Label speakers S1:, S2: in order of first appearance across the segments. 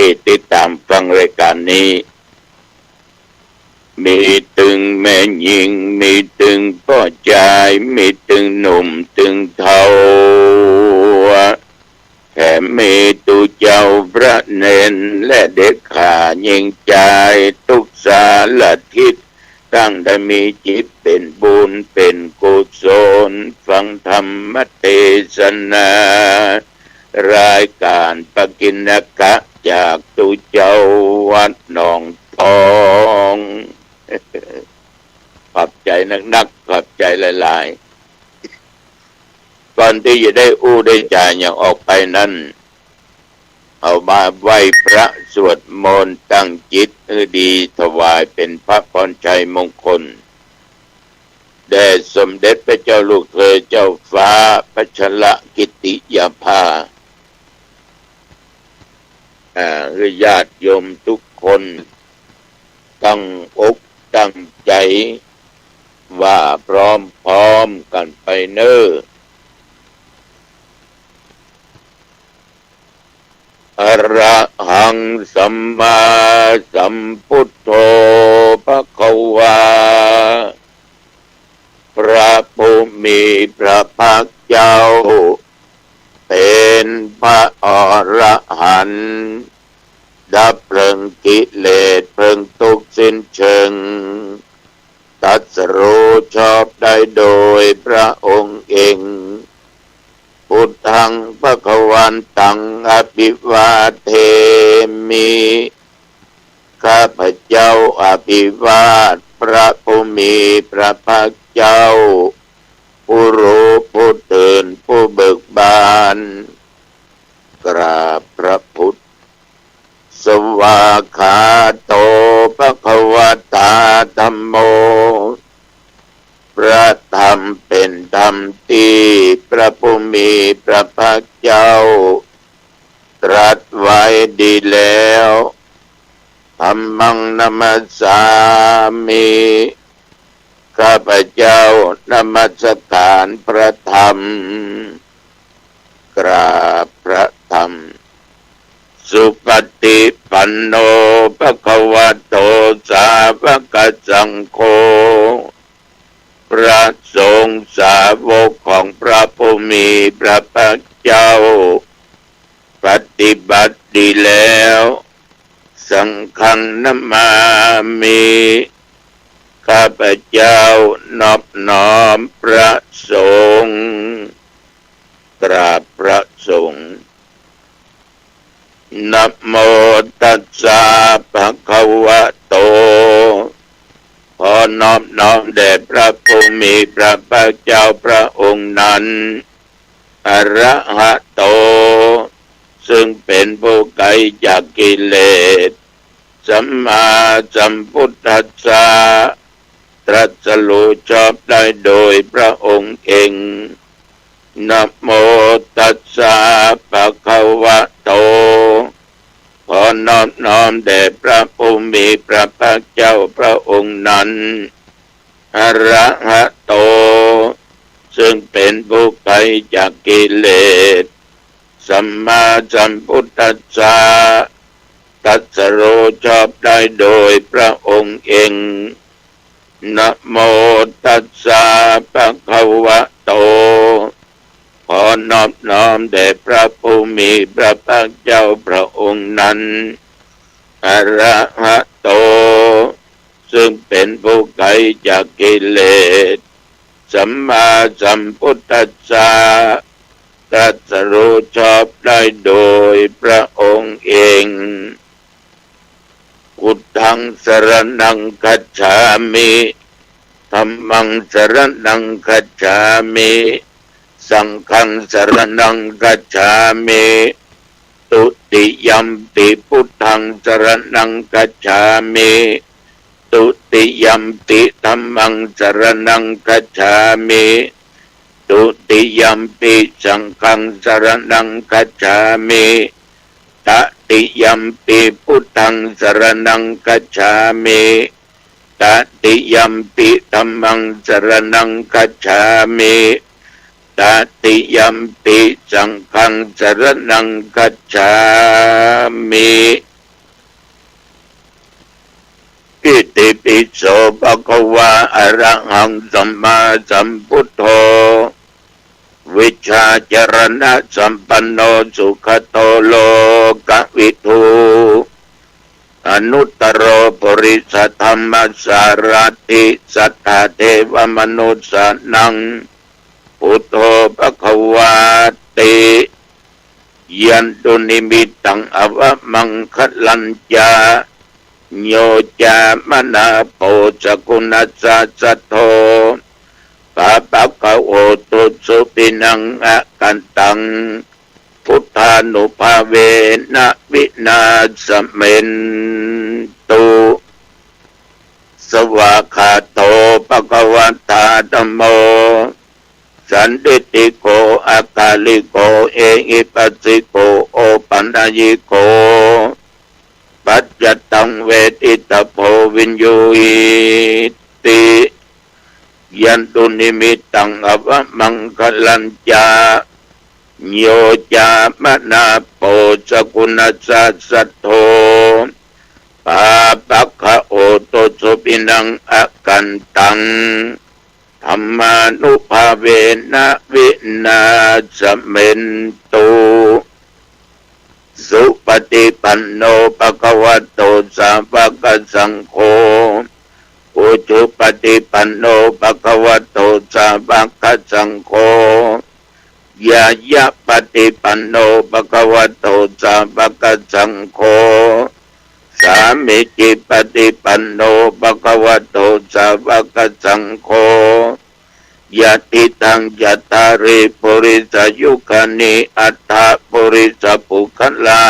S1: ที่ติดตามฟังรายการนี้มีตึงแม่หญิงมีตึงพ่อชายมีตึงหนุ่มตึงเฒ่าแถมมีตูเจ้าพระเนนและเด็กขายิงใจทุกสารทิศตั้งได้มีจิตเป็นบุญเป็นกุศลฟังธรรมเทศนารายการปกิณกะจากตูเจ้าวัดหนองทองขอบใจนักๆขอบใจหลายๆก่อนที่จะได้ได้จ่ายอย่างออกไปนั้นเอามาไหว้พระสวดมนต์ตั้งจิตดีถวายเป็นพระพรชัยมงคลแด่สมเด็จพระเจ้าลูกเธอเจ้าฟ้าพัชรกิติยาภาญาติโยมทุกคนตั้งอกตั้งใจว่าพร้อมกันไปเน้ออะระหังสัมมาสัมพุทโธภควาพระผู้มีพระภาคเจ้าเป็นพระอรหันต์ดับเพลิงกิเลสเพลิงทุกข์สิ้นเชิงตรัสรู้ชอบได้โดยพระองค์เองพุทธังภวันตังอภิวาเทมิข้าพเจ้าอภิวาทพระผู้มีพระภาคเจ้าผู้รู้ผู้ตื่นผู้เบิกบานกราบพระพุทธสวากขาโตภควตาธัมโมพระธรรมเป็นธรรมที่พระผู้มีพระภาคเจ้าตรัสไว้ดีแล้วธัมมังนัมสสามิข้าพเจ้านมัสการพระธรรมกราบพระธรรมสุปฏิปันโนภควโตสาวกสังโฆพระสงฆ์สาวกของพระผู้มีพระภาคเจ้าปฏิบัติดีแล้วสังฆังนามามิข้าพเจ้านอบน้อมพระสงฆ์กราบพระสงฆ์นะโมตัสสะภะคะวะโตขอนอบน้อมแด่พระผู้มีพระภาคเจ้าพระองค์นั้นอะระหะโตซึ่งเป็นผู้ไกลจากกิเลสสัมมาสัมพุทธัสสะตรัสรู้ชอบได้โดยพระองค์เองนะโมตัสสะภะคะวะโตขอนอบน้อมแด่พระผู้มีพระภาคเจ้าพระองค์นั้นอะระหะโตซึ่งเป็นผู้ไกลจากกิเลสสัมมาสัมพุทธัสสะตรัสรู้ชอบได้โดยพระองค์เองนะโมตัสสะภะคะวะโตขอนอบน้อมแด่พระผู้มีพระภาคเจ้าพระองค์นั้นอะระหะโตซึ่งเป็นผู้ไกลจากกิเลสสัมมาสัมพุทธัสสะตรัสรู้ชอบได้โดยพระองค์เองพุทธังสรณังคัจฉามิธัมมังสรณังคัจฉามิสังฆังสรณังคัจฉามิตุติยัมปิพุทธังสรณังคัจฉามิตุติยัมปิธัมมังสรณังคัจฉามิตุติยัมปิสังฆังสรณังคัจฉามิตติยัมปิพุทธังสรณังคัจฉามิตติยัมปิธัมมังสรณังคัจฉามิตติยัมปิสังฆังสรณังคัจฉามิ ภะคะวะอะระหังสัมมาสัมพุทโธวิชาจรณะสัมปันโนสุขโตโลกวิทูอนุตตรปริสัทธรรมสารติสัทธาเทวมนุสสานังพุทโธภะคะวะติยันตุนิมิตังอวมังคลัญจาโยจามนาโปจกุณัสสะสัทโธปะปะกะโอตุสุปินังอะกันตังพุทธานุภาเวนะวินาศเมนตุสวากขาโตภะคะวะตาธัมโมสันติติโกอากาลิโกเอหิปัสสิโกโอปัญญิโกปัจจตังเวทิตโพวินยูหิติยันตุนิมิตังอวมังคลัญจาโยจามนาโปสกุณัสสะสัทโธปาปัคคะโอโตสุปินังอะกันตังธรรมานุภาเวนะวินาศเมนตุสุปฏิปันโนภะคะวะโตสาวกสังโฆอุชุปฏิปันโนภะคะวะโตสาวกสังโฆยายะปฏิปันโนภะคะวะโตสาวกสังโฆสามิจิปฏิปันโนภะคะวะโตสาวกสังโฆยะติตังยัตตาริปุริสยุคานิอัตถะปุริสปุคลา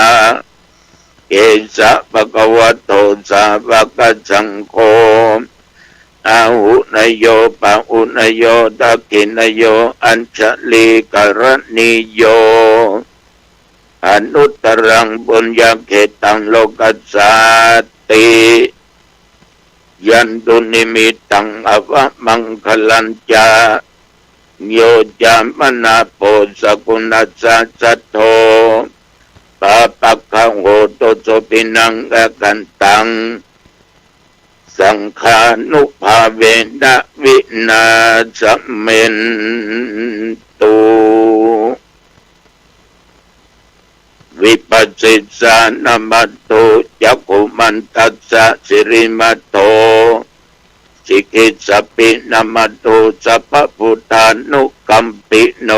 S1: เกสะภะคะวะโตสาวกสังโฆอาหุนโยปะอุนโยตักขินโยอัญชลีกรณิโยอนุตตรังบุญญาเขตังโลกัสสาติยันตุนิมิตังอวมังคลัญจาโยจามนาโปสกุณัสสะสัทโธปะปัคคะโหตุสุปินังอะกันตังสังฆานุภาเวนะวินาศเมนตุวิปัสสิสานามัตโตจักขุมันตัสสะสิริมัตโตสิกิสสปินามัตโตสัพพพุทธานุกัมปิโน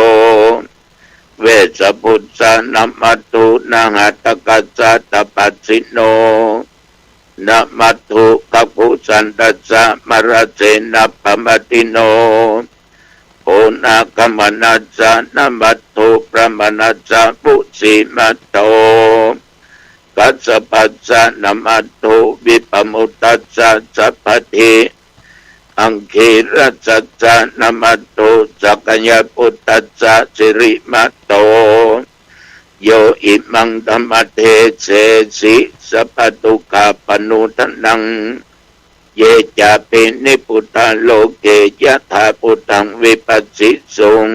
S1: เวสพุทธานามัตโตนาหัตตกัสสะตปัสสิโนนะมัตถุกัปปุสันตัสสะมรเสนะปมติโนโอนาคมนัสสะนะมัตถุประมนัสสะปุสิมัตโตกัสสปัสสะนะมัตถุวิปมุตตัสสะสัพพทิอังคีรัสสัสสะนะมัตถุสักยปุตตัสสะสิริมัตโตโยอิมังธรรมเทเสสิสัพพตุกาปนุทนังเยจาปินิพุทธาโลเกยะถาพุทธังวิปัสสิสุง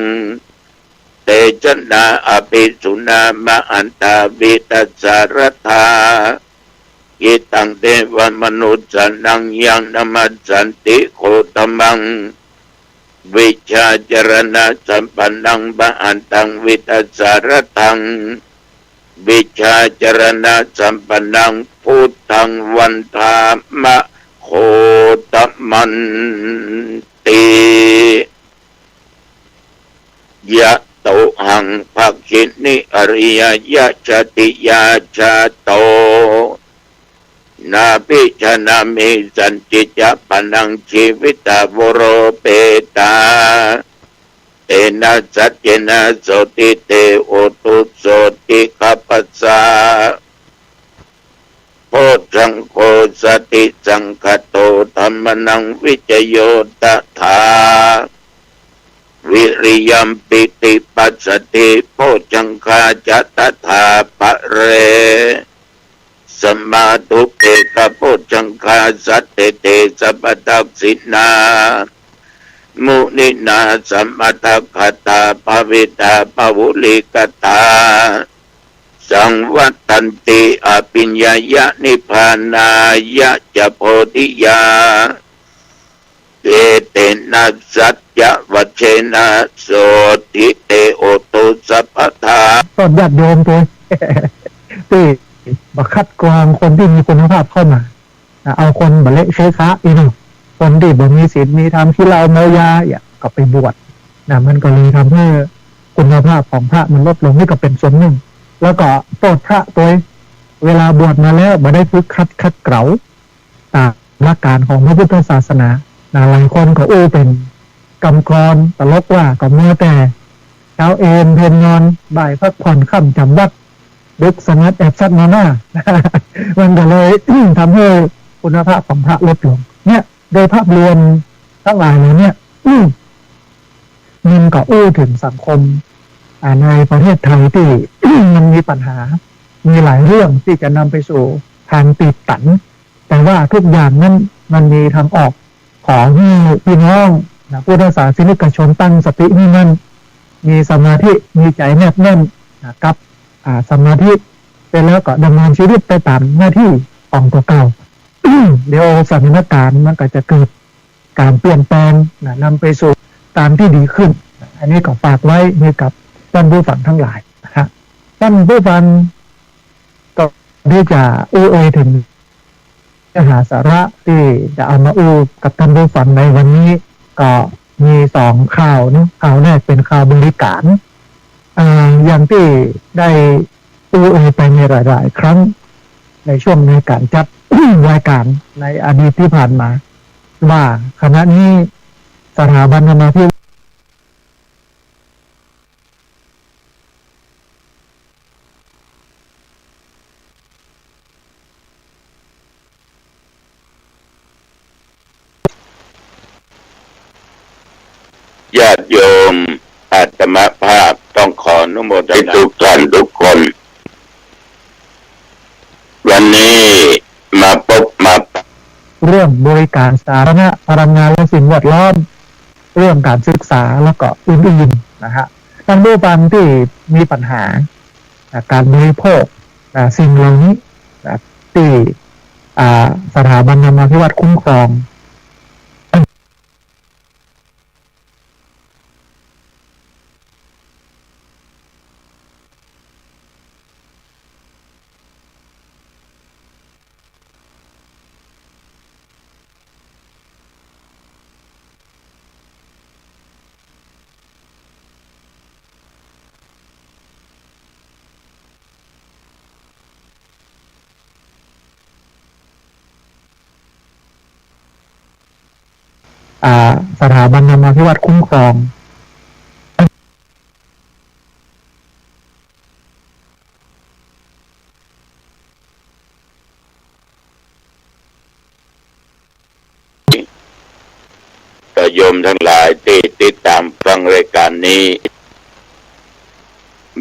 S1: เตจนาอภิสุนามะอันตาวิตัสสารธาอิตังเทวมนุสสานังยังนมัสสันติโคตมังวิชาจรณะสัมปันนังบะอันตังวิตัสสารทังวิชาจรณะสัมปันนังพุทธังวันธามะโคตมันติยะโตหังภคินิอริยยะจติยาชาโตนาภิชนามิสันติจะปนังชีวิตาวโรเปตาเตนะสัจเจนะโสติเตโอตุโสติขัปปะสาโพชังโคสติสังคโตธัมมนังวิจโยตถาวิริยัมปิติปัสสติโพชังคาจัตถาปะเรสมาตุเปกะโพชังคาสัตเตเตสัพพทักษินามุนินาสัมมาทัคคตาภวิตาภวุลิกตาสังวัตตันติอภิญญายะนิพพานายะจะโพธิยา เตเตนะสัจจะวัชเชนะโสติเตโอตุสัพพทา
S2: ต้นญาติโยมตัว ที่บัคัดกรองคนที่มีคุณภาพเข้ามาเอาคนบัเละเชคะอีกคนที่บ่มีศีลมีธรรมที่เราเมายาก็ไปบวชมันก็เลยทำให้คุณภาพของพระมันลดลงนี่ก็เป็นส่วนหนึ่งแล้วก็โทษพระตัวเวลาบวชมาแล้วบ่ได้ฝึกคัดเกลาตามหลักการของพระพุทธศาสนาหลายคนก็เป็นกำกรตลกว่าก็เมื่อแต่เช้าเอนเพนนอนบ่ายพักผ่อนค่ำจำวัดดึกสงัดแอบซัดมาหน้า มันก็เลย ทำให้คุณภาพของพระลดลงเนี่ยโดยภาพรวมทั้งหลายเนี่ยมันก็ถึงสังคมในประเทศไทยที่ มันมีปัญหามีหลายเรื่องที่จะนำไปสู่ทางติดตันแต่ว่าทุกอย่างนั้นมันมีทางออกของพี่น้องพุทธศาสนิกชนตั้งสติให้มั่นมีสมาธิมีใจแนบแน่นกับสมาธิไปแล้วก็ดำเนินชีวิตไปตามหน้าที่ของตัวเก่า เดี๋ยวสถานการณ์มันก็จะเกิดการเปลี่ยนแปลงนำไปสู่ตามที่ดีขึ้นอันนี้ก็ฝากไว้ให้กับท่านผู้ฟังทั้งหลายนะครับท่านผู้ฟังก็ที่จะถึงเนื้อหาสาระที่จะเอามากับท่านผู้ฟังในวันนี้ก็มี2ข่าวนะข่าวแรกเป็นข่าวบริการอย่างที่ได้ไปในหลายๆครั้งในช่วงในการจัด รายการในอดีตที่ผ่านมาว่าขณะนี้สถาบันธรรมาภิบาล
S1: ญาติโยมอาตมาภาพต้องขออนุโมทนาทุกท่านทุกคนวันนี้มาพบมา
S2: เรื่องบริการสาธารณะพลังงานและสิ่งแวดล้อมเรื่องการศึกษาแล้วก็อื่นๆนะฮะท่านผู้ฟังที่มีปัญหาการบริโภคสิ่งเหล่านี้ที่สถาบันธรรมาภิบาลคุ้มครองสถาบันธรรมาภิบาลคุ้มครอง
S1: โยมทั้งหลายที่ติดตามฟังรายการนี้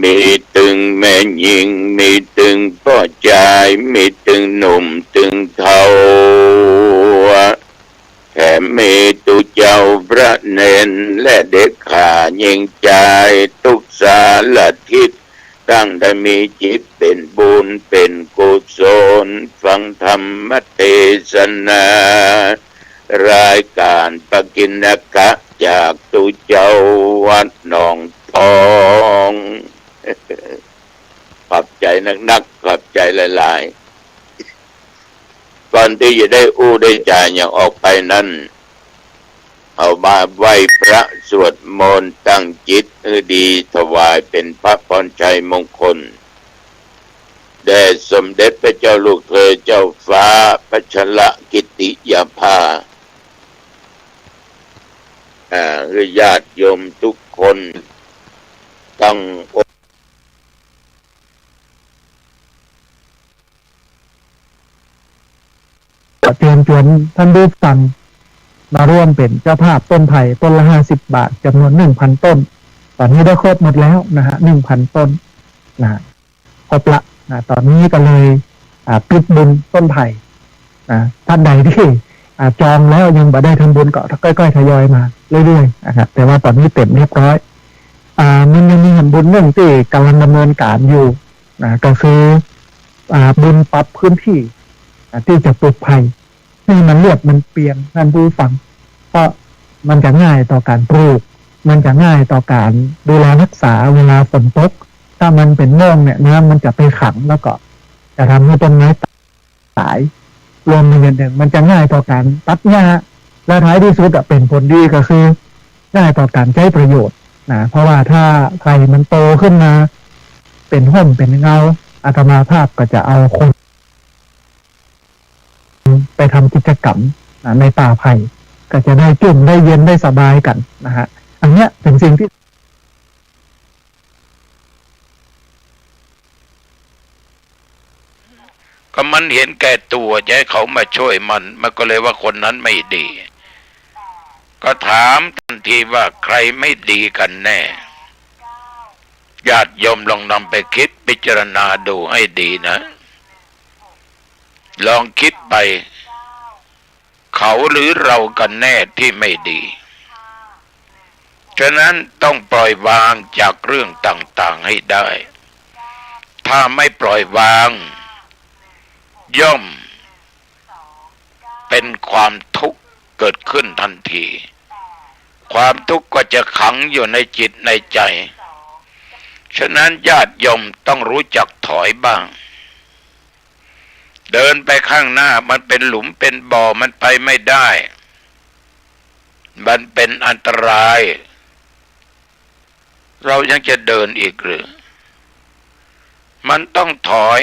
S1: มีตึงแม่หญิงมีตึงพ่อชายมีตึงหนุ่มตึงเฒ่าแถมมีตุเจ้าพระเนนและเด็กขายิ่งใจทุกสารทิศตั้งได้มีจิตเป็นบุญเป็นกุศลฟังธรรมเทศนารายการปกิณกะจากตุเจ้าวัดหนองทองขอบใจนักขอบใจหลายๆก่อนที่จะได้ได้จ่ายอย่างออกไปนั้นเอามาไหว้พระสวดมนต์ตั้งจิตดีถวายเป็นพระพรชัยมงคลแด่สมเด็จพระเจ้าลูกเธอเจ้าฟ้าพัชรกิติยาภาญาติโยมทุกคนต้อง
S2: เตรียมชวนท่านผู้ฟังมาร่วมเป็นเจ้าภาพต้นไผ่ต้นละ50 บาทจำนวน 1,000 ต้นตอนนี้ได้ครบหมดแล้วนะฮะ 1,000 ต้นครบละตอนนี้ก็เลยปิดบุญต้นไผ่ท่านใดที่จองแล้วยังบ่ได้ทำบุญก็ค่อยๆทยอยมาเรื่อยๆนะครับแต่ว่าตอนนี้เต็มเรียบร้อยมันยังมีบุญเรื่องที่กำลังดำเนินการอยู่ก็คือบุญปรับพื้นที่ที่จะปลูกไผ่ให้มันเรียบมันเปลี่ยนท่านผู้ฟัง เพราะมันจะง่ายต่อการปลูกมันจะง่ายต่อการดูแลรักษาเวลาฝนตกถ้ามันเป็นโน่งเนี่ยน้ำมันจะไปขังแล้วก็จะทำให้ต้นไม้ตายรวมเป็นหนึ่งมันจะง่ายต่อการตัดหญ้าและท้ายที่สุดเป็นผลดีก็คือง่ายต่อการใช้ประโยชน์นะเพราะว่าถ้าไผ่มันโตขึ้นมาเป็นห่มเป็นเงาอาตมาภาพก็จะเอาคนไปทำกิจกรรมในป่าไผ่ก็จะได้จุ่มได้เย็นได้สบายกันนะฮะอันเนี้ยเป็นสิ่งที่
S1: ก็มันเห็นแก่ตัวจะให้เขามาช่วยมันก็เลยว่าคนนั้นไม่ดี ก็ถามทันทีว่าใครไม่ดีกันแน่ญาติโยมลองนำไปคิดพิจารณาดูให้ดีนะลองคิดไปเขาหรือเรากันแน่ที่ไม่ดีฉะนั้นต้องปล่อยวางจากเรื่องต่างๆให้ได้ถ้าไม่ปล่อยวางย่อมเป็นความทุกข์เกิดขึ้นทันทีความทุกข์ก็จะขังอยู่ในจิตในใจฉะนั้นญาติโยมต้องรู้จักถอยบ้างเดินไปข้างหน้ามันเป็นหลุมเป็นบ่อมันไปไม่ได้มันเป็นอันตรายเรายังจะเดินอีกหรือมันต้องถอย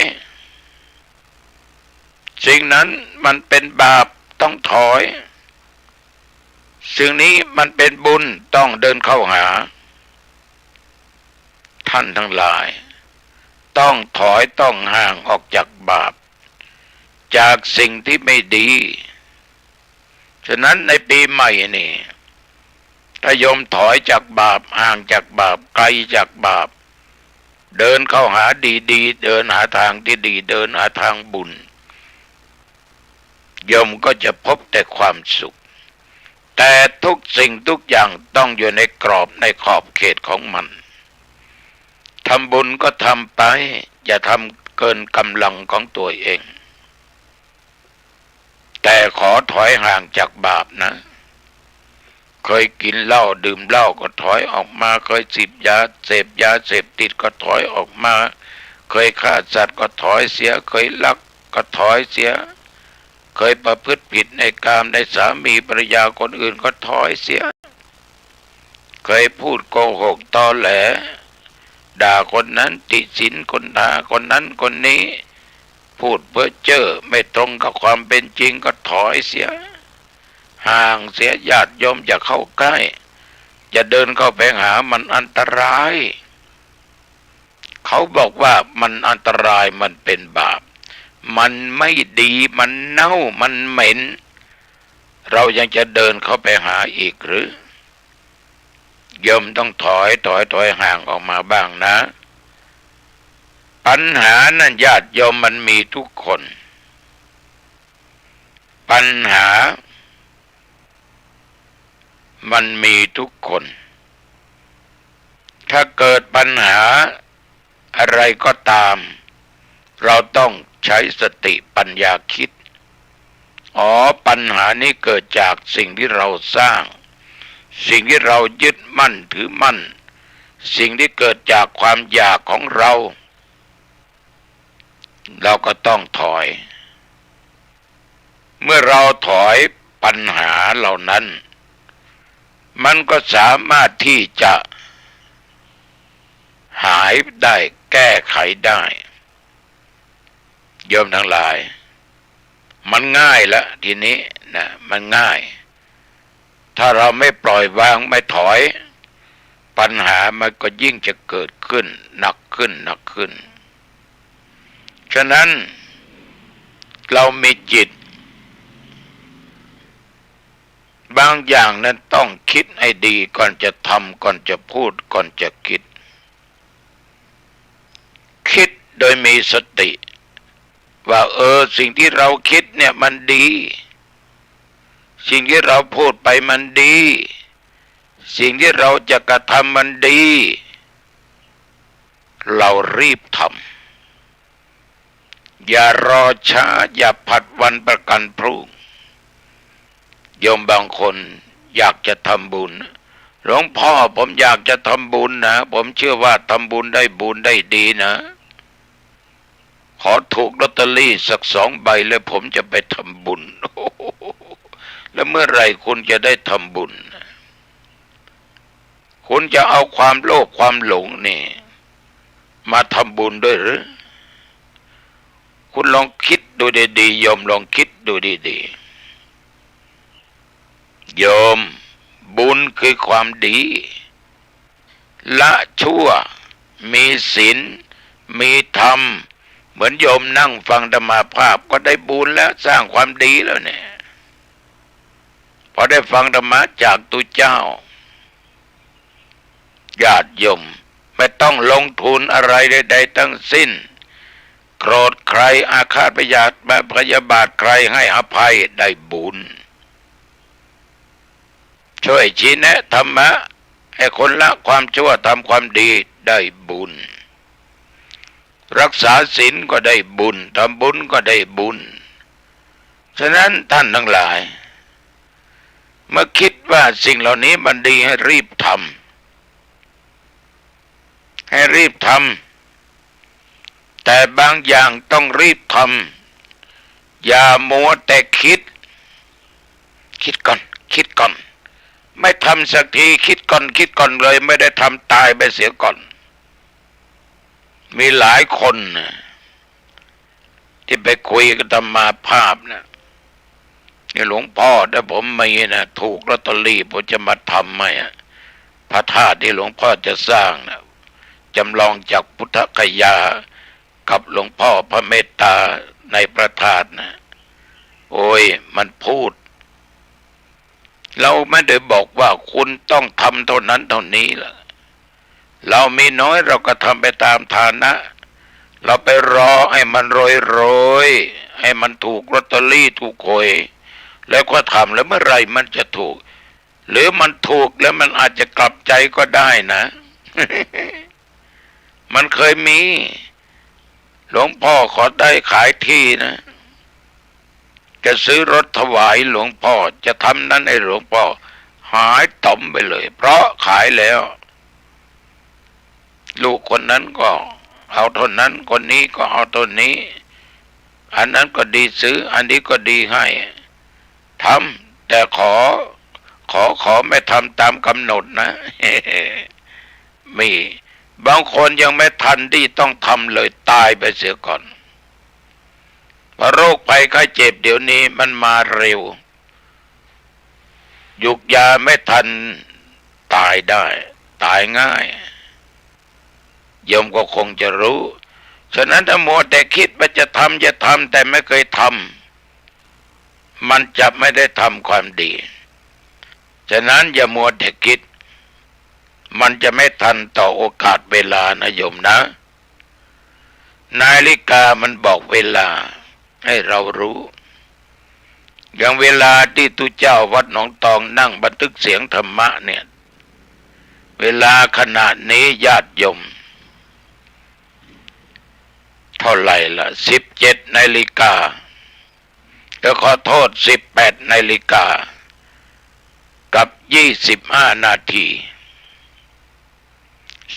S1: สิ่งนั้นมันเป็นบาปต้องถอยสิ่งนี้มันเป็นบุญต้องเดินเข้าหาท่านทั้งหลายต้องถอยต้องห่างออกจากบาปจากสิ่งที่ไม่ดีฉะนั้นในปีใหม่นี่ถ้าโยมถอยจากบาปห่างจากบาปไกลจากบาปเดินเข้าหาดีๆเดินหาทางที่ดีเดินหาทางบุญโยมก็จะพบแต่ความสุขแต่ทุกสิ่งทุกอย่างต้องอยู่ในกรอบในขอบเขตของมันทำบุญก็ทำไปอย่าทำเกินกำลังของตัวเองแต่ขอถอยห่างจากบาปนะเคยกินเหล้าดื่มเหล้าก็ถอยออกมาเคยเสพยาเสพติดก็ถอยออกมาเคยฆ่าสัตว์ก็ถอยเสียเคยลักก็ถอยเสียเคยประพฤติผิดในกามในสามีภรรยาคนอื่นก็ถอยเสียเคยพูดโกหกตอแหลด่าคนนั้นติฉินคนด่าคนนั้นคนนี้พูดเพ้อเจ้อไม่ตรงกับความเป็นจริงก็ถอยเสียห่างเสียญาติโยมอย่าเข้าใกล้อย่าเดินเข้าไปหามันอันตรายเขาบอกว่ามันอันตรายมันเป็นบาปมันไม่ดีมันเน่ามันเหม็นเรายังจะเดินเข้าไปหาอีกหรือโยมต้องถอยห่างออกมาบ้างนะปัญหานั้นญาติโยมมันมีทุกคนปัญหามันมีทุกคนถ้าเกิดปัญหาอะไรก็ตามเราต้องใช้สติปัญญาคิดปัญหานี้เกิดจากสิ่งที่เราสร้างสิ่งที่เรายึดมั่นถือมั่นสิ่งที่เกิดจากความอยากของเราก็ต้องถอยเมื่อเราถอยปัญหาเหล่านั้นมันก็สามารถที่จะหายได้แก้ไขได้โยมทั้งหลายมันง่ายแล้วทีนี้นะมันง่ายถ้าเราไม่ปล่อยวางไม่ถอยปัญหามันก็ยิ่งจะเกิดขึ้นหนักขึ้นฉะนั้นเรามีจิตบางอย่างนั้นต้องคิดให้ดีก่อนจะทำก่อนจะพูดก่อนจะคิดโดยมีสติว่าสิ่งที่เราคิดเนี่ยมันดีสิ่งที่เราพูดไปมันดีสิ่งที่เราจะกระทำมันดีเรารีบทำอย่ารอช้าอย่าผัดวันประกันพรุ่งโยมบางคน
S3: อยากจะทำบุญหลวงพ่อผมอยากจะทำบุญนะผมเชื่อว่าทำบุญได้บุญได้ดีนะขอถูกลอตเตอรี่สัก2 ใบแล้วผมจะไปทำบุญแล้วเมื่อไหร่คุณจะได้ทำบุญคุณจะเอาความโลภความหลงนี่มาทำบุญด้วยหรือคุณลองคิดดูดีๆโยมลองคิดดูดีๆโยมบุญคือความดีละชั่วมีศีลมีธรรมเหมือนโยมนั่งฟังธรรมภาพก็ได้บุญแล้วสร้างความดีแล้วเนี่ยพอได้ฟังธรรมะจากตุเจ้าญาติโยมไม่ต้องลงทุนอะไรใดๆทั้งสิ้นโกรธใครอาฆาตพยาบาทใครให้อภัยได้บุญช่วยชี้แนะธรรมะให้คนละความชั่วทำความดีได้บุญรักษาศีลก็ได้บุญทำบุญก็ได้บุญฉะนั้นท่านทั้งหลายเมื่อคิดว่าสิ่งเหล่านี้มันดีให้รีบทำแต่บางอย่างต้องรีบทำอย่ามัวแต่คิดก่อนไม่ทำสักทีคิดก่อนเลยไม่ได้ทำตายไปเสียก่อนมีหลายคนนะที่ไปคุยกับธรรมาภาพนะนี่หลวงพ่อถ้าผมมีนะถูกลอตเตอรี่ผมจะมาทำไหมพระธาตุที่หลวงพ่อจะสร้างนะจำลองจากพุทธคยากับหลวงพ่อพระเมตตาในพระธาตุนะโอ้ยมันพูดเราไม่ได้บอกว่าคุณต้องทำเท่านั้นเท่านี้ล่ะเรามีน้อยเราก็ทำไปตามฐานะเราไปรอให้มันโรยให้มันถูกลอตเตอรี่ถูกหวยแล้วก็ทำแล้วเมื่อไรมันจะถูกหรือมันถูกแล้วมันอาจจะกลับใจก็ได้นะ มันเคยมีหลวงพ่อขอได้ขายที่นะจะซื้อรถถวายหลวงพ่อจะทำนั้นให้หลวงพ่อหายต่อมไปเลยเพราะขายแล้วลูกคนนั้นก็เอาเท่านั้นคนนี้ก็เอาเท่านี้อันนั้นก็ดีซื้ออันนี้ก็ดีให้ทำแต่ขอไม่ทำตามกำหนดนะ มีบางคนยังไม่ทันที่ต้องทำเลยตายไปเสียก่อนเพราะโรคภัยไข้เจ็บเดี๋ยวนี้มันมาเร็วยุกยาไม่ทันตายได้ตายง่ายโยมก็คงจะรู้ฉะนั้นถ้ามัวแต่คิดว่าจะทำแต่ไม่เคยทำมันจะไม่ได้ทำความดีฉะนั้นอย่ามัวแต่คิดมันจะไม่ทันต่อโอกาสเวลานะโยมนะนาฬิกามันบอกเวลาให้เรารู้อย่างเวลาที่ตุเจ้าวัดหนองตองนั่งบันทึกเสียงธรรมะเนี่ยเวลาขนาดนี้ญาติโยมเท่าไหร่ล่ะ17 นาฬิกาขอโทษ18 นาฬิกากับ25 นาที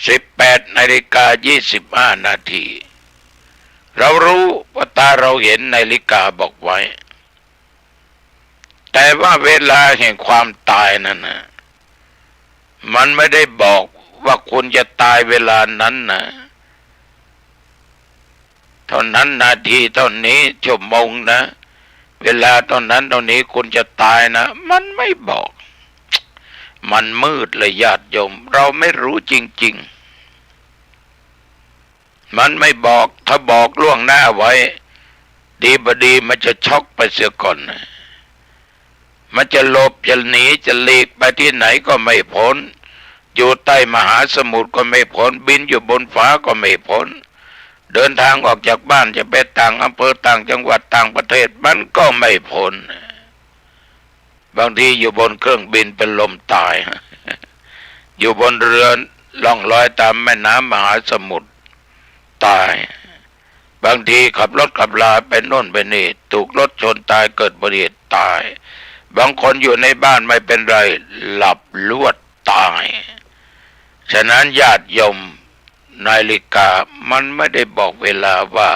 S3: 18 นาฬิกา25 นาทีเรารู้ว่าตาเราเห็นนาฬิกาบอกไว้แต่ว่าเวลาแห่งความตายนั่นนะมันไม่ได้บอกว่าคุณจะตายเวลานั้นนะเท่านั้นนาทีเท่านี้ชั่วโมงนะเวลาตอนนั้นตอนนี้คุณจะตายนะมันไม่บอกมันมืดเลยญาติโยมเราไม่รู้จริงๆมันไม่บอกถ้าบอกล่วงหน้าไว้ดีบดีมันจะช็อกไปเสียก่อนนะมันจะหลบจะหนีจะหลีกไปที่ไหนก็ไม่พ้นอยู่ใต้มหาสมุทรก็ไม่พ้นบินอยู่บนฟ้าก็ไม่พ้นเดินทางออกจากบ้านจะไปต่างอำเภอต่างจังหวัดต่างประเทศมันก็ไม่พ้นบางทีอยู่บนเครื่องบินเป็นลมตาย อยู่บนเรือล่องลอยตามแม่น้ำมหาสมุทรตายบางทีขับรถขับลาไปโน่นไปนี่ถูกรถชนตายเกิดอุบัติเหตุตาย บางคนอยู่ในบ้านไม่เป็นไรหลับลวดตายฉะนั้นญาติโยมนาฬิกามันไม่ได้บอกเวลาว่า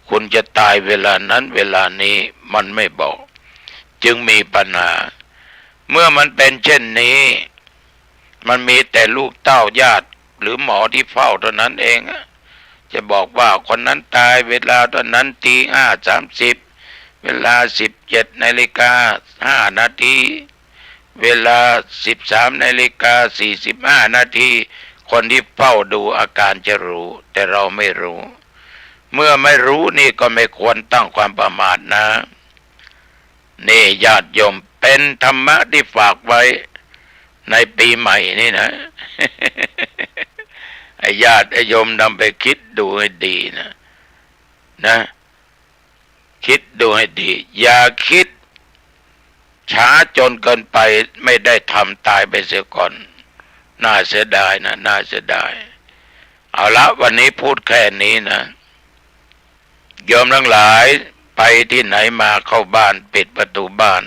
S3: คุณจะตายเวลานั้นเวลานี้มันไม่บอกจึงมีปัญหาเมื่อมันเป็นเช่นนี้มันมีแต่ลูกเต้าญาติหรือหมอที่เฝ้าเท่านั้นเองจะบอกว่าคนนั้นตายเวลาตอนนั้นตี 5:30เวลา 17:05 เวลา 13:45 คนที่เฝ้าดูอาการจะรู้แต่เราไม่รู้เมื่อไม่รู้นี่ก็ไม่ควรตั้งความประมาทนะนี่ญาติโยมเป็นธรรมะที่ฝากไว้ในปีใหม่นี่นะ ไอ้ญาติไอ้โยมนำไปคิดดูให้ดีนะคิดดูให้ดีอย่าคิดช้าจนเกินไปไม่ได้ทำตายไปเสียก่อนน่าเสียดายนะน่าเสียดายเอาละวันนี้พูดแค่นี้นะโยมทั้งหลายไปที่ไหนมาเข้าบ้านปิดประตูบ้าน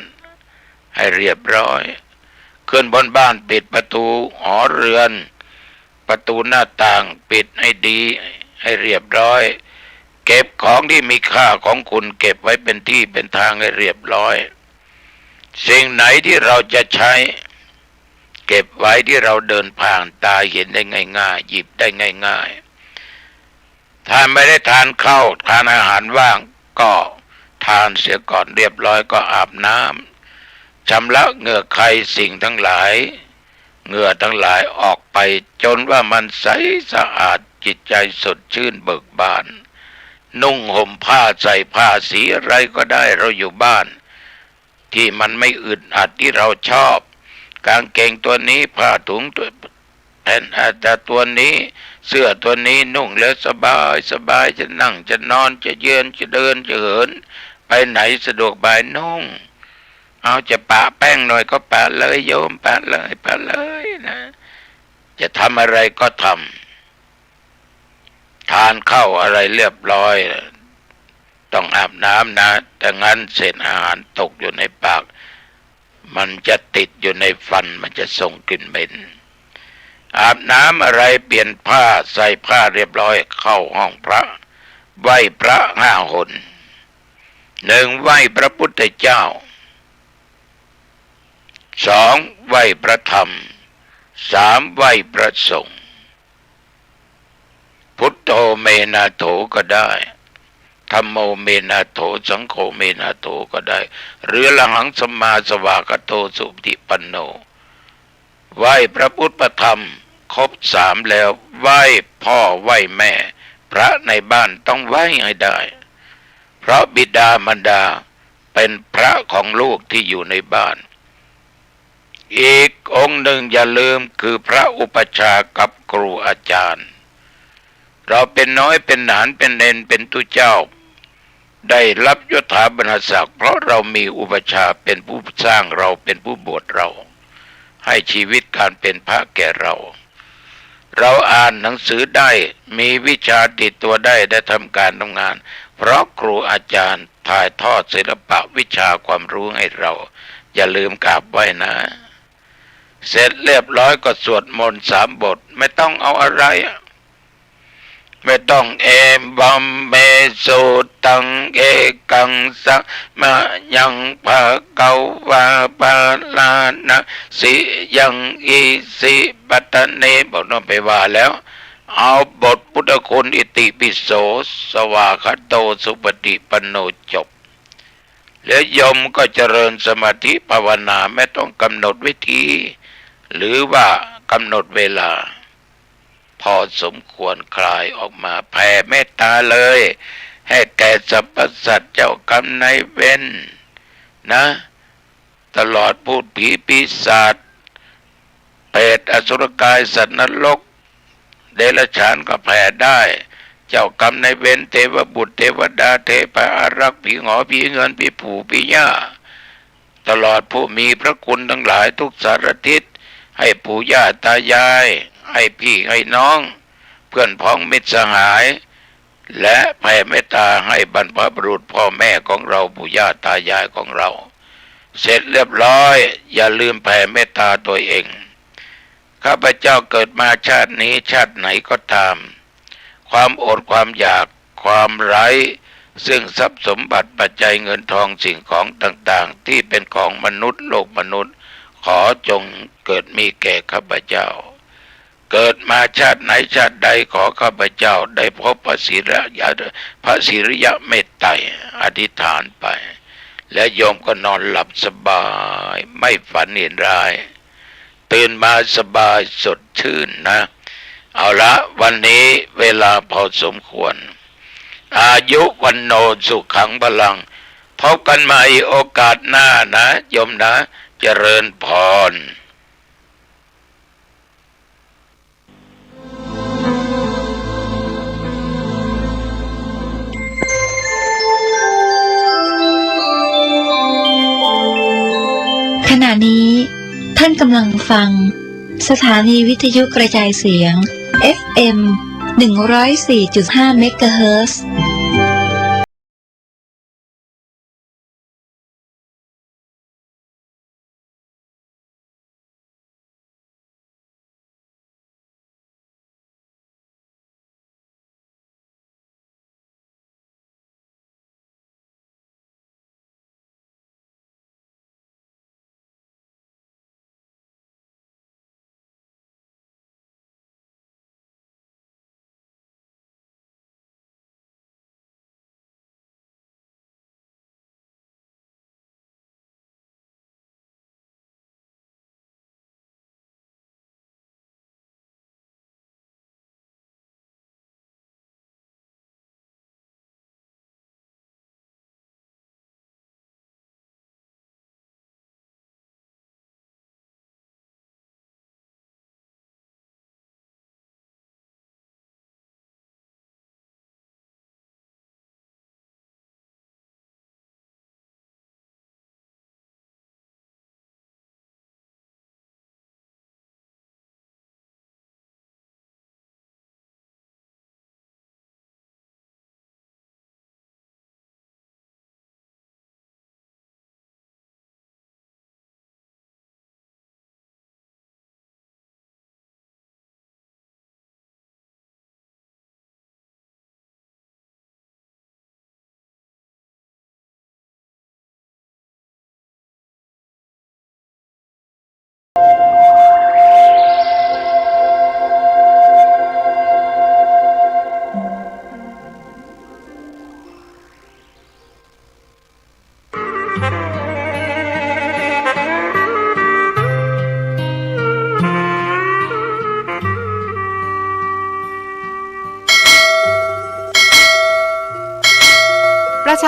S3: ให้เรียบร้อยขึ้นบนบ้านปิดประตูหอเรือนประตูหน้าต่างปิดให้ดีให้เรียบร้อยเก็บของที่มีค่าของคุณเก็บไว้เป็นที่เป็นทางให้เรียบร้อยสิ่งไหนที่เราจะใช้เก็บไว้ที่เราเดินผ่านตาเห็นได้ง่ายๆหยิบได้ง่ายๆถ้าไม่ได้ทานข้าวทานอาหารว่างก็ทานเสียก่อนเรียบร้อยก็อาบน้ำชำระเหงื่อใครสิ่งทั้งหลายเหงื่อทั้งหลายออกไปจนว่ามันใสสะอาดจิตใจสดชื่นเบิกบานนุ่งห่มผ้าใส่ผ้าสีอะไรก็ได้เราอยู่บ้านที่มันไม่อึดอัดที่เราชอบกางเกงตัวนี้ผ้าถุงตัวแผ่นแต่ตัวนี้เสื้อตัวนี้นุ่งแล้วสบายสบายจะนั่งจะนอนจะยืนจะเดินจะเหินไปไหนสะดวกบายนุ่งเอาจะปะแป้งหน่อยก็ปะเลยโยมปะเลยนะจะทำอะไรก็ทำทานข้าวอะไรเรียบร้อยต้องอาบน้ำนะแต่งั้นเศษอาหารตกอยู่ในปากมันจะติดอยู่ในฟันมันจะส่งกลิ่นเหม็นอาบน้ำอะไรเปลี่ยนผ้าใส่ผ้าเรียบร้อยเข้าห้องพระไหว้พระ5 หน 1ไหว้พระพุทธเจ้า2ไหว้พระธรรม3ไหว้พระสงฆ์พุทโธเมนะโถก็ได้ธัมโมเมนะโถสังโฆเมนะโถก็ได้หรือละหังสัมมาสวากโตสุปฏิปันโนไหว้พระพุทธพระธรรมครบ3แล้วไหว้พ่อไหว้แม่พระในบ้านต้องไหว้ให้ได้เพราะบิดามารดาเป็นพระของลูกที่อยู่ในบ้านอีกองค์หนึ่งอย่าลืมคือพระอุปัชฌาย์กับครูอาจารย์เราเป็นน้อยเป็นหนานเป็นเนนเป็นตุเจ้าได้รับยศถาบรรณศักดิ์เพราะเรามีอุปัชฌาย์เป็นผู้สร้างเราเป็นผู้บวชเราให้ชีวิตการเป็นพระแก่เราอ่านหนังสือได้มีวิชาติดตัวได้ทำการทำงานเพราะครูอาจารย์ถ่ายทอดศิลปะวิชาความรู้ให้เราอย่าลืมกราบไหว้นะเสร็จเรียบร้อยก็สวดมนต์3 บทไม่ต้องเอาอะไรไม่ต้องเอบัมเมสุตังเอกังสัมมายังภะกวาปะลานะสิยังอิสิปัตตเนบอกน้องไปว่าแล้วเอาบทพุทธคุณอิติปิโสสวากขาโตสุปฏิปันโนจบแล้วโยมก็เจริญสมาธิภาวนาไม่ต้องกำหนดวิธีหรือว่ากำหนดเวลาพอสมควรคลายออกมาแผ่เมตตาเลยให้แก่สรรพสัตว์เจ้ากรรมนายเวรนะตลอดพูดผีปีศาจเปรตอสุรกายสัตว์นรกเดรัจฉานก็แผ่ได้เจ้ากรรมนายเวรเทวบุตรเทวดาเทพอารักษ์ผีหงอผีเงินผีผู่ผีย่าตลอดผู้มีพระคุณทั้งหลายทุกสารทิศให้ปู่ย่าตายายให้พี่ให้น้องเพื่อนพ้องมิตรสหายและแผ่เมตตาให้บรรพบุรุษพ่อแม่ของเราปู่ย่าตายายของเรา เสร็จเรียบร้อยอย่าลืมแผ่เมตตาตัวเองข้าพเจ้าเกิดมาชาตินี้ชาติไหนก็ตามความอดความอยากความไร้ซึ่งทรัพย์สมบัติปัจจัยเงินทองสิ่งของต่างๆที่เป็นของมนุษย์โลกมนุษย์ขอจงเกิดมีแก่ข้าพเจ้าเกิดมาชาติไหนชาติใดขอข้าพเจ้าได้พบพระศิริยะเมตไตรอธิษฐานไปและโยมก็นอนหลับสบายไม่ฝันเห็นร้ายตื่นมาสบายสดชื่นนะเอาละวันนี้เวลาพอสมควรอายุวันโนสุขังพลังพบกันใหม่โอกาสหน้านะโยมนะเจริญพร
S4: ขณะนี้ท่านกำลังฟังสถานีวิทยุกระจายเสียง FM 104.5 เมกะเฮิรตซ์